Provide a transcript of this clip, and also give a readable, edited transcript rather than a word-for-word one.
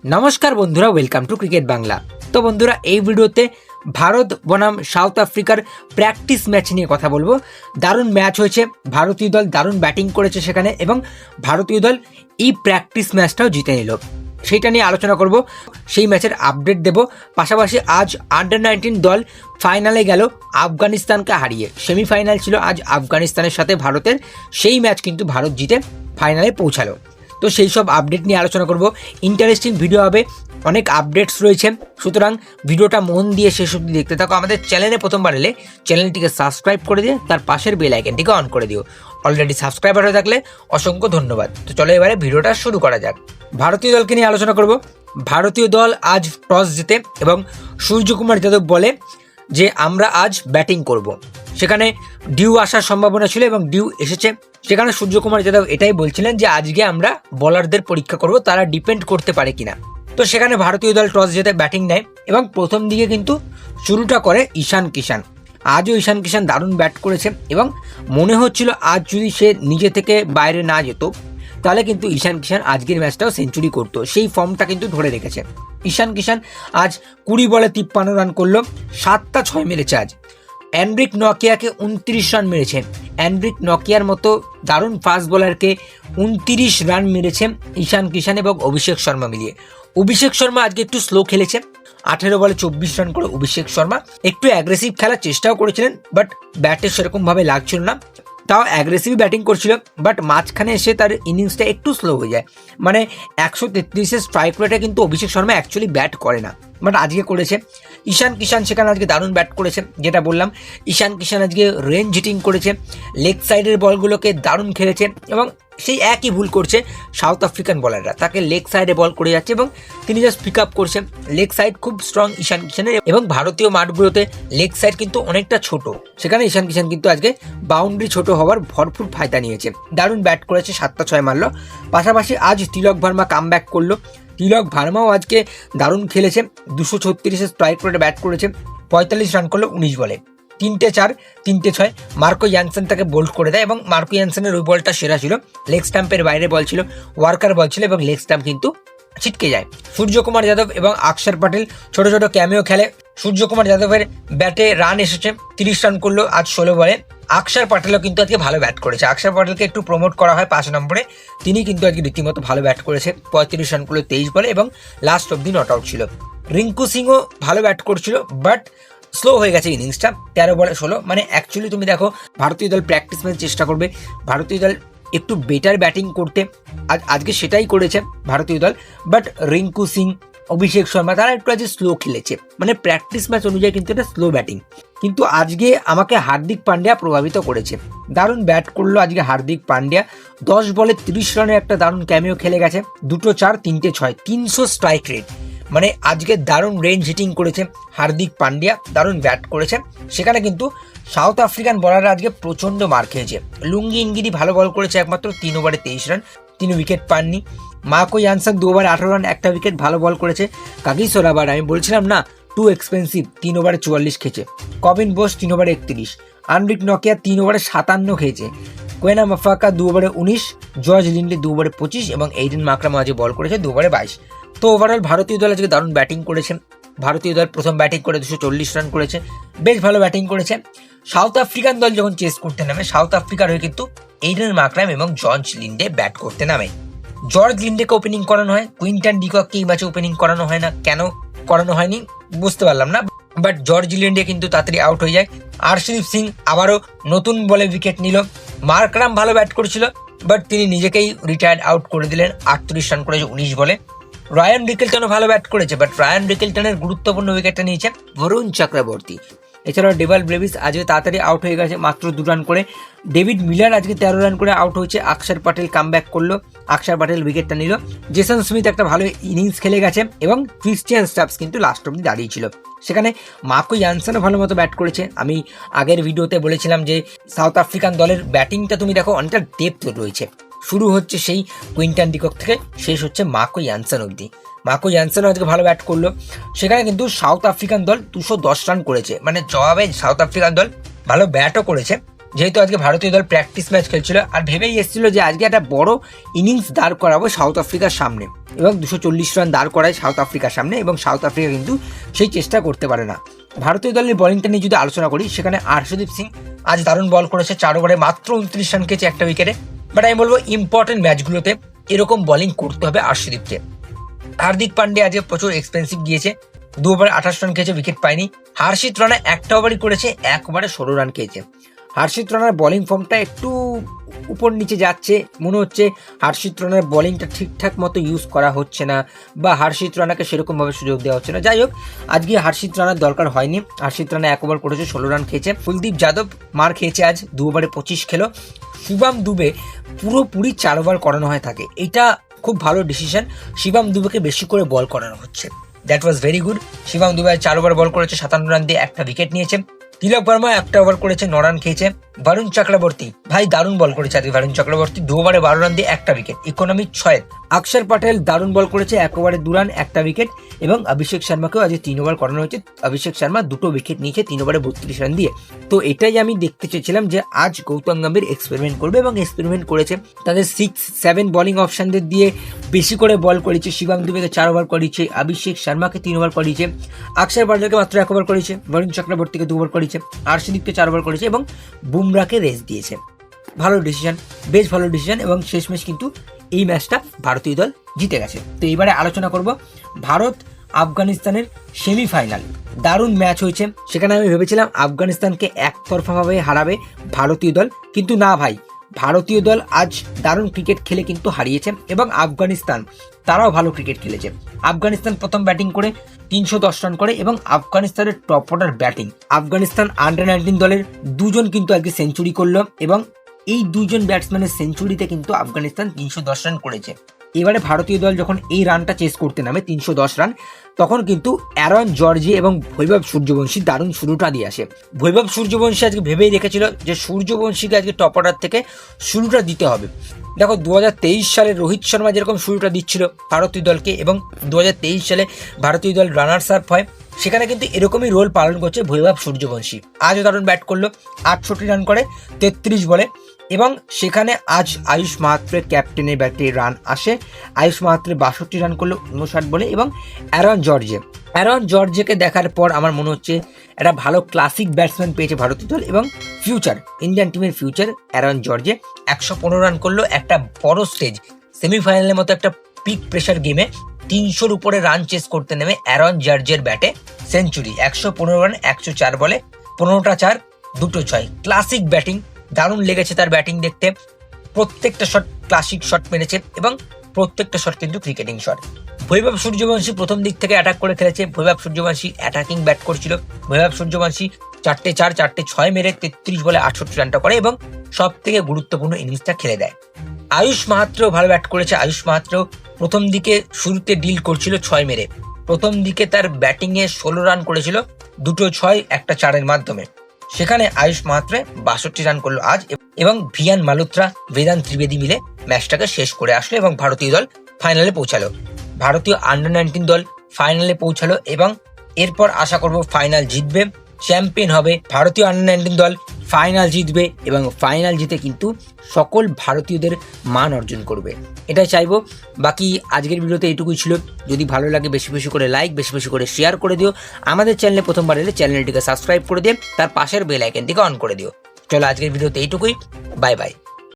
নমস্কার বন্ধুরা, welcome to cricket Bangla. তো বন্ধুরা, এই ভিডিওতে ভারত বনাম সাউথ আফ্রিকার প্র্যাকটিস ম্যাচ নিয়ে কথা বলবো। দারুণ ম্যাচ হয়েছে, ভারতীয় দল দারুণ ব্যাটিং করেছে সেখানে, এবং ভারতীয় দল এই প্র্যাকটিস ম্যাচটাও জিতে নিল। সেইটা নিয়ে আলোচনা করব, সেই ম্যাচের আপডেট দেব। পাশাপাশি আজ আন্ডার-19 দল ফাইনালে গেল আফগানিস্তানকে হারিয়ে। সেমিফাইনাল ছিল আজ আফগানিস্তানের সাথে ভারতের, সেই ম্যাচ কিন্তু ভারত জিতে ফাইনালে পৌঁছালো। তো সেই সব আপডেট নিয়ে আলোচনা করব। ইন্টারেস্টিং ভিডিও হবে, অনেক আপডেটস রয়েছে, সুতরাং ভিডিওটা মন দিয়ে শেষ অবধি দেখতে থাকো। আমাদের চ্যানেলে প্রথমবার এলে চ্যানেলটিকে সাবস্ক্রাইব করে দিয়ে তার পাশের বেল আইকনটিকে অন করে দিও। অলরেডি সাবস্ক্রাইবার হয়ে থাকলে অসংখ্য ধন্যবাদ। তো চলো এবারে ভিডিওটা শুরু করা যাক। ভারতীয় দলকে নিয়ে আলোচনা করব। ভারতীয় দল আজ টস জিতে এবং সূর্যকুমার যাদব বলে যে আমরা আজ ব্যাটিং করব। সেখানে ডিউ আসার সম্ভাবনা ছিল এবং ডিউ এসেছে। সেখানে সূর্যকুমার যাদব এটাই বলছিলেন যে আজকে আমরা বোলারদের পরীক্ষা করব, তারা ডিপেন্ড করতে পারে কিনা। তো সেখানে ভারতীয় দল টস জিতে ব্যাটিং নেয় এবং প্রথম দিকে কিন্তু শুরুটা করে ঈশান কিষান। আজও ঈশান কিষান দারুণ ব্যাট করেছে এবং মনে হচ্ছিল আজ যদি সে নিজে থেকে বাইরে না যেত তাহলে কিন্তু ঈশান কিষান আজকের ম্যাচটাও সেঞ্চুরি করতো। সেই ফর্মটা কিন্তু ধরে রেখেছে ঈশান কিষান। আজ 20 বলে 53 রান করলো, 7টা 6 মেরেছে। আজ এনরিক নকিয়াকে 29 রান মেরেছে। এনরিক নকিয়ার মতো দারুণ ফাস্ট বোলারকে 29 রান মেরেছে ঈশান কিষান এবং অভিষেক শর্মা মিলিয়ে। অভিষেক শর্মা আজকে একটু স্লো খেলেছে, 18 বলে 24 রান করে অভিষেক শর্মা। একটু অ্যাগ্রেসিভ খেলার চেষ্টাও করেছিলেন, বাট ব্যাটে সেরকমভাবে লাগছিল না। তাও অ্যাগ্রেসিভ ব্যাটিং করছিল, বাট মাঝখানে এসে তার ইনিংসটা একটু স্লো হয়ে যায়। মানে 133-এর স্ট্রাইক রেটে কিন্তু অভিষেক শর্মা অ্যাকচুয়ালি ব্যাট করে না, বাট আজকে করেছে। ঈশান কিষান সেখানে আজকে দারুণ ব্যাট করেছে, যেটা বললাম। ঈশান কিষান আজকে রেঞ্জ হিটিং করেছে, লেগ সাইডের বলগুলোকে দারুণ খেলেছে এবং সেই একই ভুল করছে সাউথ আফ্রিকান বলাররা। তাকে লেগ সাইডে বল করে যাচ্ছে এবং তিনি জাস্ট পিক আপ করছেন। লেগ সাইড খুব স্ট্রং ঈশান কিষানের, এবং ভারতীয় মাঠগুলোতে লেগ সাইড কিন্তু অনেকটা ছোট। সেখানে ঈশান কিষান কিন্তু আজকে বাউন্ডারি ছোট হওয়ার ভরপুর ফায়দা নিয়েছে। দারুণ ব্যাট করেছে, 7টা 6 মারলো। পাশাপাশি আজ তিলক ভার্মা কামব্যাক করলো। তিলক ভার্মাও আজকে দারুণ খেলেছে, 236-এর স্ট্রাইক রেটে ব্যাট করেছে, 45 রান করলো 19 বলে, 3টে 4 3টে 6। মার্কো ইয়ানসেন তাকে বোল্ড করে দেয় এবং মার্কো ইয়ানসেনের ওই বলটা সেরা ছিল। লেগ স্টাম্পের বাইরে বল ছিল, ওয়ার্কার বল ছিল এবং লেগ স্টাম্প কিন্তু ছিটকে যায়। সূর্যকুমার যাদব এবং অক্ষর প্যাটেল ছোট ছোট ক্যামিও খেলে। সূর্যকুমার যাদবের ব্যাটে রান এসেছে, 30 রান করলো আজ 16 বলে। অক্ষর প্যাটেলও কিন্তু আজকে ভালো ব্যাট করেছে। অক্ষর প্যাটেলকে একটু প্রমোট করা হয় 5 নম্বরে, তিনি কিন্তু আজকে রীতিমতো ভালো ব্যাট করেছে, 35 রান করলো 23 বলে এবং লাস্ট অব্দি নট আউট ছিল। রিঙ্কু সিংও ভালো ব্যাট করছিল, বাট স্লো হয়ে গেছে ইনিংসটা, 13 বলে 16। মানে অ্যাকচুয়ালি তুমি দেখো, ভারতীয় দল প্র্যাকটিস ম্যাচ চেষ্টা করবে, ভারতীয় দল একটু বেটার ব্যাটিং করতে, আজকে সেটাই করেছে ভারতীয় দল। বাট রিঙ্কু সিং, অভিষেক শর্মা তারা একটু আজকে স্লো খেলেছে। মানে প্র্যাকটিস ম্যাচ অনুযায়ী কিন্তু এটা স্লো ব্যাটিং। কিন্তু আজকে আমাকে হার্দিক পান্ডিয়া প্রভাবিত করেছে, দারুণ ব্যাট করলো আজকে হার্দিক পান্ডিয়া। 10 বলে 30 রানের একটা দারুণ ক্যামিও খেলে গেছে, 2টো 4 3টে 6, 300 স্ট্রাইক রেট। মানে আজকে দারুণ রেঞ্জ হিটিং করেছে হার্দিক পান্ডিয়া, দারুণ ব্যাট করেছে। সেখানে কিন্তু সাউথ আফ্রিকান বলাররা আজকে প্রচণ্ড মার খেয়েছে। লুঙ্গি ইঙ্গিরি ভালো বল করেছে, একমাত্র 3 ওভারে 23 রান, 3 উইকেট পাননি। মার্কো ইয়ানসেন 2 ওভারে 18 রান, একটা উইকেট, ভালো বল করেছে। কাগিসো রাবাডা, আমি বলছিলাম না টু এক্সপেন্সিভ, 3 ওভারে 44 খেয়েছে। কবিন বোস 3 ওভারে 31, এনরিক নকিয়া 3 ওভারে 57 খেয়েছে। কোয়েনা মাফাকা 2 ওভারে 19, জর্জ লিন্ডে 2 ওভারে 25 এবং এইডেন মার্ক্রাম আজকে বল করেছে 2 ওভারে 22। তো ওভারঅল ভারতীয় দল আজকে দারুণ ব্যাটিং করেছে। ভারতীয় দল প্রথম ব্যাটিং করে 240 রান করেছে, বেশ ভালো ব্যাটিং করেছে। সাউথ আফ্রিকান দল যখন চেস করতে নামে, সাউথ আফ্রিকার হয়ে কিন্তু এইডেন মার্ক্রাম এবং জর্জ লিন্ডে ব্যাট করতে নামে। জর্জ লিন্ডেকে ওপেনিং করানো হয়, কুইন্টন ডিককে এই ম্যাচে ওপেনিং করানো হয় না। কেন করানো হয়নি বুঝতে পারলাম না, বাট জর্জ লিন্ডে কিন্তু তাড়াতাড়ি আউট হয়ে যায়। আরশদীপ সিং আবারও নতুন বলে উইকেট নিল। মার্ক্রাম ভালো ব্যাট করেছিল, বাট তিনি নিজেকেই রিটায়ার্ড আউট করে দিলেন, 38 রান করেছে 19 বলে। রায়ান রিকেলটনও ভালো ব্যাট করেছে, বাট রায়ান রিকেলটনের গুরুত্বপূর্ণ উইকেটটা নিয়েছে বরুণ চক্রবর্তী। এছাড়াও ডেভাল ব্রেভিস আজকে তাড়াতাড়ি আউট হয়ে গেছে, মাত্র 2 রান করে। ডেভিড মিলার আজকে 13 রান করে আউট হয়েছে। অক্ষর প্যাটেল কামব্যাক করলো, অক্ষর প্যাটেল উইকেটটা নিল। জেসন স্মিথ একটা ভালো ইনিংস খেলে গেছে এবং ক্রিশ্চিয়ান স্টাফস কিন্তু লাস্ট অব্দি দাঁড়িয়েছিল। সেখানে মার্কো ইয়ানসেনও ভালো মতো ব্যাট করেছে। আমি আগের ভিডিওতে বলেছিলাম যে সাউথ আফ্রিকান দলের ব্যাটিংটা তুমি দেখো অনেকটা ডেপথ রয়েছে, শুরু হচ্ছে সেই কুইন্টন ডিকক থেকে, শেষ হচ্ছে মার্কো ইয়ানসেন অব্দি। মার্কো ইয়ানসেনও আজকে ভালো ব্যাট করলো। সেখানে কিন্তু সাউথ আফ্রিকান দল 210 রান করেছে। মানে জবাবে সাউথ আফ্রিকান দল ভালো ব্যাটও করেছে, যেহেতু আজকে ভারতীয় দল প্র্যাকটিস ম্যাচ খেলছিল আর ভেবেই এসেছিল যে আজকে একটা বড় ইনিংস দাঁড় করাবো সাউথ আফ্রিকার সামনে এবং 240 রান দাঁড় করায় সাউথ আফ্রিকার সামনে, এবং সাউথ আফ্রিকা কিন্তু সেই চেষ্টা করতে পারে না। ভারতীয় দলের বোলিংটা নিয়ে যদি আলোচনা করি, সেখানে আর্শদীপ সিং আজ দারুণ বল করেছে, 4 ওভারে মাত্র 29 রান খেয়েছে একটা উইকেটে। বাট আমি বলবো ইম্পর্টেন্ট ম্যাচগুলোতে এরকম বোলিং করতে হবে আর্শদীপকে। হার্দিক পান্ডে আজকে প্রচুর এক্সপেন্সিভ গিয়েছে, 2 ওভারে 28 রান খেয়েছে, উইকেট পায়নি। হর্ষিত রানা একটা ওভারই করেছে, 1 ওভারে 16 রান খেয়েছে। হর্ষিত রানার বোলিং ফর্মটা একটু উপর নিচে যাচ্ছে, মনে হচ্ছে হর্ষিত রানার বোলিংটা ঠিকঠাক মতো ইউজ করা হচ্ছে না, বা হর্ষিত রানাকে সেরকমভাবে সুযোগ দেওয়া হচ্ছে না। যাই হোক, আজকে হর্ষিত রানার দরকার হয়নি। হর্ষিত রানা 1 ওভার করেছে, 16 রান খেয়েছে। কুলদীপ যাদব মার খেয়েছে, আজ 2 ওভারে 25 খেলো। শিবম দুবে পুরোপুরি 4 ওভার করানো হয় থাকে, এটা খুব ভালো ডিসিশন। শিবম দুবেকে বেশি করে বল করানো হচ্ছে, that was very good. Shivam Dube 4 over ball করেছে, 57 রান দিয়ে একটা উইকেট নিয়েছে। তিলক বর্মা একটা ওভার করেছে, 9 রান খেয়েছে। বরুণ চক্রবর্তী ভাই দারুণ বল করেছে আজকে। বরুণ চক্রবর্তী 2 ওভারে 12 রান দিয়ে একটা উইকেট, ইকোনমি 6। অক্ষর প্যাটেল দারুণ বল করেছে, 1 ওভারে 2 রান একটা উইকেট। এবং অভিষেক শর্মাকেও আজ 3 ওভার করানো হয়েছে। অভিষেক শর্মা 2টো উইকেট নিয়েছে 3 ওভারে 32 রান দিয়ে। তো এটাই আমি দেখতে চেয়েছিলাম যে আজ গৌতম গম্ভীর এক্সপেরিমেন্ট করবে, এবং এক্সপেরিমেন্ট করেছে। তাদের 6-7 বোলিং অপশনদের দিয়ে বেশি করে বল করেছে। শিবম দুবেকে 4 ওভার করিয়েছে, অভিষেক শর্মাকে 3 ওভার করিয়েছে, অক্ষর প্যাটেলকে মাত্র 1 ওভার করেছে, বরুণ চক্রবর্তীকে 2 ওভার করেছে, আর্শদীপকে 4 ওভার করেছে এবং বুমরাকে রেস্ট দিয়েছে। ভালো ডিসিশন, বেশ ভালো ডিসিশন। এবং শেষমেশ কিন্তু এই ম্যাচটা ভারতীয় দল জিতে গেছে। তো এবারে আলোচনা করব ভারত আফগানিস্তানের সেমিফাইনাল। দারুণ ম্যাচ হয়েছে, সেখানে আমি ভেবেছিলাম আফগানিস্তানকে একতরফাভাবে হারাবে ভারতীয় দল, কিন্তু না ভাই, ভারতীয় দল আজ দারুণ ক্রিকেট খেলে কিন্তু হারিয়েছে। এবং আফগানিস্তান তারাও ভালো ক্রিকেট খেলেছে। আফগানিস্তান প্রথম ব্যাটিং করে 310 রান করে, এবং আফগানিস্তানের top order batting. Afghanistan under-19 দলের 2 জন কিন্তু আজকে সেঞ্চুরি করলো, এবং এই 2 জন ব্যাটসম্যানের সেঞ্চুরিতে কিন্তু আফগানিস্তান 310 রান করেছে। এবারে ভারতীয় দল যখন এই রানটা চেস করতে নামে 310 রান, তখন কিন্তু অ্যারন জর্জি এবং বৈভব সূর্যবংশী দারুণ শুরুটা দিয়ে আসে। বৈভব সূর্যবংশী আজকে ভেবেই রেখেছিল যে সূর্যবংশীকে আজকে টপ অর্ডার থেকে শুরুটা দিতে হবে। দেখো 2023 সালে রোহিত শর্মা যেরকম শুরুটা দিচ্ছিল ভারতীয় দলকে, এবং 2023 সালে ভারতীয় দল রানার্স আপ হয়, সেখানে কিন্তু এরকমই রোল পালন করছে বৈভব সূর্যবংশী। আজও দারুণ ব্যাট করলো, 68 রান করে 33 বলে, এবং সেখানে আজ আয়ুষ মাহাত্রের ক্যাপ্টেনের ব্যাটে রান আসে। আয়ুষ মাহাত্রে 62 রান করলো 59 বলে। এবং অ্যারন জর্জকে দেখার পর আমার মনে হচ্ছে একটা ভালো ক্লাসিক ব্যাটসম্যান পেয়েছে ভারতীয় দল, এবং ফিউচার ইন্ডিয়ান টিমের ফিউচার অ্যারন জর্জে 115 রান করলো। একটা বড় স্টেজ, সেমিফাইনালের মতো একটা পিক প্রেশার গেমে 300-র উপরে রান চেস করতে নেমে অ্যারন জর্জের ব্যাটে সেঞ্চুরি, 115 রান 104 বলে, 15টা 4 2টো 6। ক্লাসিক ব্যাটিং, দারুণ লেগেছে তার ব্যাটিং দেখতে। প্রত্যেকটা শট ক্লাসিক শট মেরেছে, এবং প্রত্যেকটা শট কিন্তু ক্রিকেটিং শট। বৈভব সূর্যবংশী প্রথম দিক থেকে অ্যাটাক করে খেলেছে। বৈভব সূর্যবংশী অ্যাটাকিং ব্যাট করছিল। বৈভব সূর্যবংশী 4টে 4 4টে 6 মেরে 33 বলে 68 রানটা করে, এবং সব থেকে গুরুত্বপূর্ণ ইনিংসটা খেলে দেয়। আয়ুষ মাহাত্রেও ভালো ব্যাট করেছে। আয়ুষ মাহাত্রেও প্রথম দিকে শুরুতে ডিল করছিল 6 মেরে। প্রথম দিকে তার ব্যাটিংয়ে 16 রান করেছিল, 2টো 6 একটা 4-এর মাধ্যমে। সেখানে আয়ুষ মাহাত্রে 62 রান করলো আজ, এবং ভিয়ান মালহোত্রা, বেদান্ত ত্রিবেদী মিলে ম্যাচটাকে শেষ করে আসলো, এবং ভারতীয় দল ফাইনালে পৌঁছালো। ভারতীয় আন্ডার-19 দল ফাইনালে পৌঁছালো, এবং এরপর আশা করব ফাইনাল জিতবে, চ্যাম্পিয়ন হবে ভারতীয় আন্ডার-19 দল। ফাইনাল জিতবে, এবং ফাইনাল জিতে কিন্তু সকল ভারতীয়দের মান অর্জন করবে, এটাই চাইবো। বাকি আজকের ভিডিওতে এইটুকুই ছিল। যদি ভালো লাগে বেশি বেশি করে লাইক, বেশি বেশি করে শেয়ার করে দিও। আমাদের চ্যানেলে প্রথমবার এলে চ্যানেলটিকে সাবস্ক্রাইব করে দিয়ে তার পাশের বেল আইকনটিকে অন করে দিও। চলো আজকের ভিডিওতে এইটুকুই, বাই বাই।